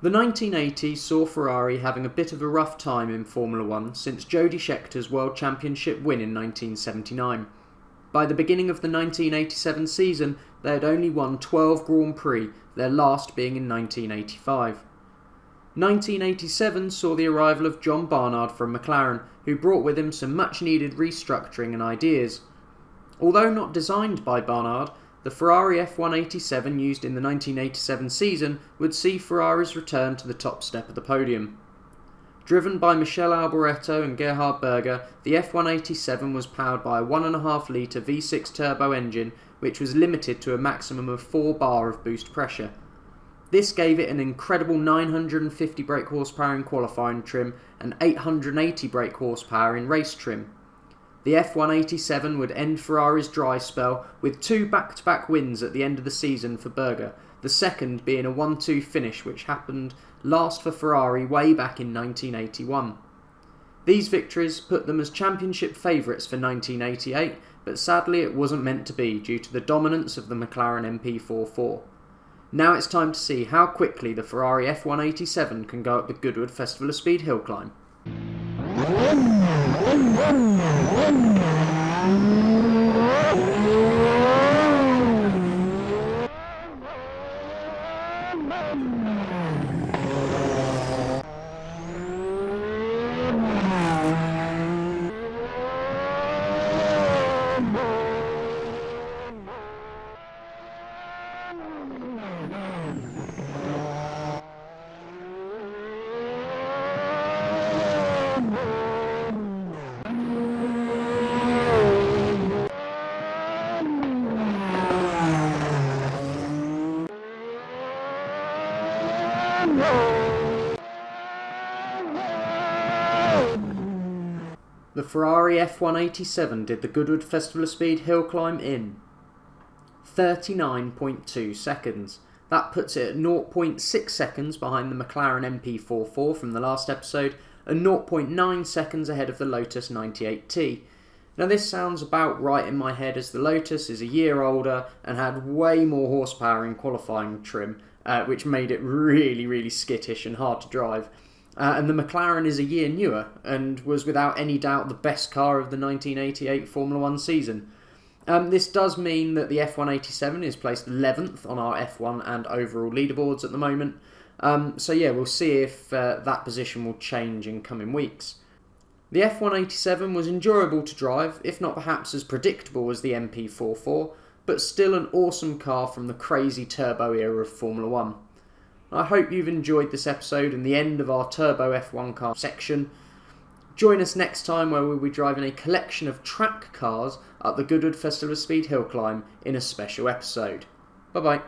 The 1980s saw Ferrari having a bit of a rough time in Formula One since Jody Scheckter's World Championship win in 1979. By the beginning of the 1987 season, they had only won 12 Grand Prix, their last being in 1985. 1987 saw the arrival of John Barnard from McLaren, who brought with him some much-needed restructuring and ideas. Although not designed by Barnard, the Ferrari F187 used in the 1987 season would see Ferrari's return to the top step of the podium. Driven by Michele Alboreto and Gerhard Berger, the F187 was powered by a 1.5 litre V6 turbo engine, which was limited to a maximum of 4 bar of boost pressure. This gave it an incredible 950 brake horsepower in qualifying trim and 880 brake horsepower in race trim. The F187 would end Ferrari's dry spell with 2 back-to-back wins at the end of the season for Berger, the second being a 1-2 finish which happened last for Ferrari way back in 1981. These victories put them as championship favourites for 1988, but sadly it wasn't meant to be due to the dominance of the McLaren MP44. Now it's time to see how quickly the Ferrari F187 can go up the Goodwood Festival of Speed hill climb. The Ferrari F187 did the Goodwood Festival of Speed hill climb in 39.2 seconds. That puts it at 0.6 seconds behind the McLaren MP44 from the last episode and 0.9 seconds ahead of the Lotus 98T. Now this sounds about right in my head as the Lotus is a year older and had way more horsepower in qualifying trim, which made it really skittish and hard to drive. And the McLaren is a year newer and was without any doubt the best car of the 1988 Formula One season. This does mean that the F187 is placed 11th on our F1 and overall leaderboards at the moment. So yeah, we'll see if that position will change in coming weeks. The F187 was enjoyable to drive, if not perhaps as predictable as the MP44, but still an awesome car from the crazy turbo era of Formula One. I hope you've enjoyed this episode and the end of our Turbo F1 car section. Join us next time where we'll be driving a collection of track cars up the Goodwood Festival of Speed hill climb in a special episode. Bye bye.